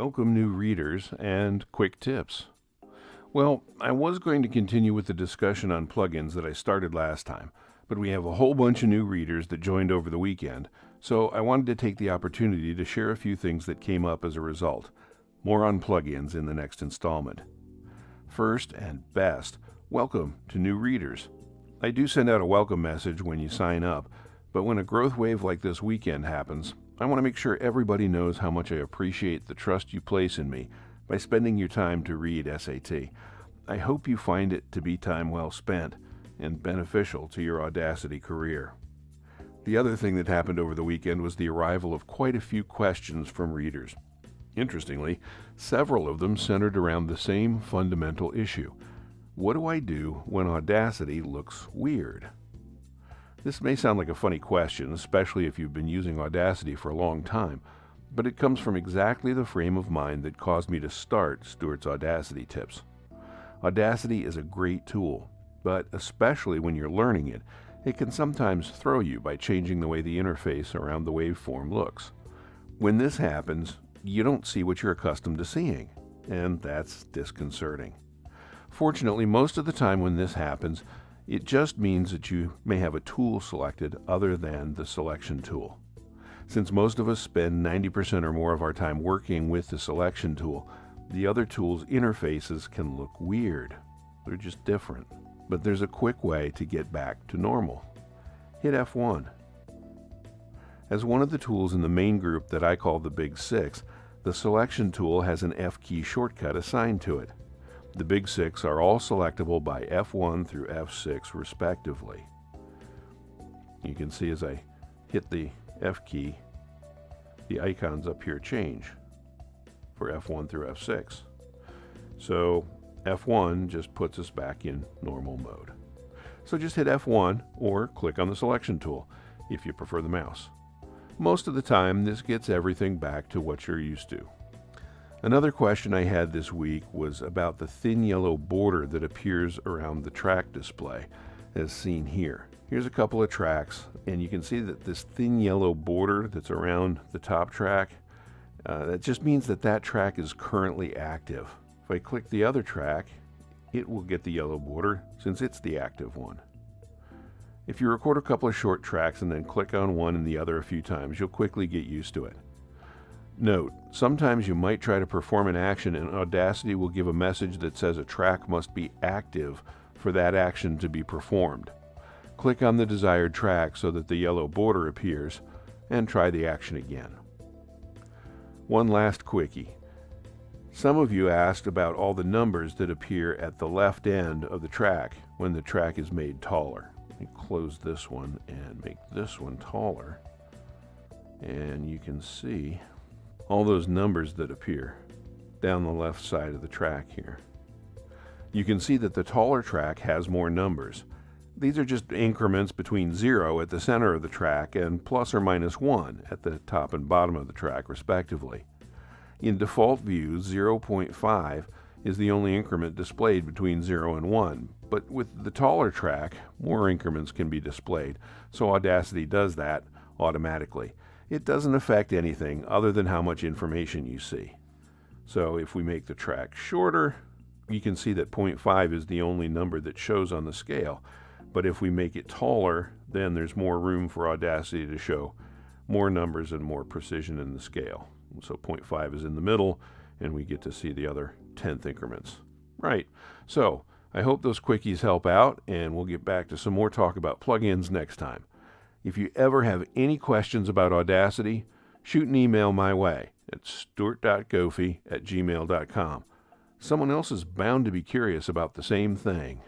Welcome, new readers, and quick tips. Well, I was going to continue with the discussion on plugins that I started last time, but we have a whole bunch of new readers that joined over the weekend, so I wanted to take the opportunity to share a few things that came up as a result. More on plugins in the next installment. First and best, welcome to new readers. I do send out a welcome message when you sign up, but when a growth wave like this weekend happens, I want to make sure everybody knows how much I appreciate the trust you place in me by spending your time to read SAT. I hope you find it to be time well spent and beneficial to your Audacity career. The other thing that happened over the weekend was the arrival of quite a few questions from readers. Interestingly, several of them centered around the same fundamental issue. What do I do when Audacity looks weird? This may sound like a funny question, especially if you've been using Audacity for a long time, but it comes from exactly the frame of mind that caused me to start Stuart's Audacity tips. Audacity is a great tool, but especially when you're learning it, it can sometimes throw you by changing the way the interface around the waveform looks. When this happens, you don't see what you're accustomed to seeing, and that's disconcerting. Fortunately, most of the time when this happens, it just means that you may have a tool selected other than the selection tool. Since most of us spend 90% or more of our time working with the selection tool, the other tool's interfaces can look weird. They're just different. But there's a quick way to get back to normal. Hit F1. As one of the tools in the main group that I call the Big Six, the selection tool has an F key shortcut assigned to it. The Big Six are all selectable by F1 through F6 respectively. You can see as I hit the F key, the icons up here change for F1 through F6. So F1 just puts us back in normal mode. So just hit F1 or click on the selection tool if you prefer the mouse. Most of the time, this gets everything back to what you're used to. Another question I had this week was about the thin yellow border that appears around the track display, as seen here. Here's a couple of tracks, and you can see that this thin yellow border that's around the top track, that just means that that track is currently active. If I click the other track, it will get the yellow border since it's the active one. If you record a couple of short tracks and then click on one and the other a few times, you'll quickly get used to it. Note, sometimes you might try to perform an action and Audacity will give a message that says a track must be active for that action to be performed. Click on the desired track so that the yellow border appears and try the action again. One last quickie. Some of you asked about all the numbers that appear at the left end of the track when the track is made taller. Let me close this one and make this one taller. And you can see all those numbers that appear down the left side of the track here. You can see that the taller track has more numbers. These are just increments between 0 at the center of the track and plus or minus 1 at the top and bottom of the track, respectively. In default view, 0.5 is the only increment displayed between 0 and 1, but with the taller track, more increments can be displayed, so Audacity does that automatically. It doesn't affect anything other than how much information you see. So if we make the track shorter, you can see that 0.5 is the only number that shows on the scale. But if we make it taller, then there's more room for Audacity to show more numbers and more precision in the scale. So 0.5 is in the middle, and we get to see the other tenth increments. Right. So I hope those quickies help out, and we'll get back to some more talk about plugins next time. If you ever have any questions about Audacity, shoot an email my way at stuart.goffe@gmail.com. Someone else is bound to be curious about the same thing.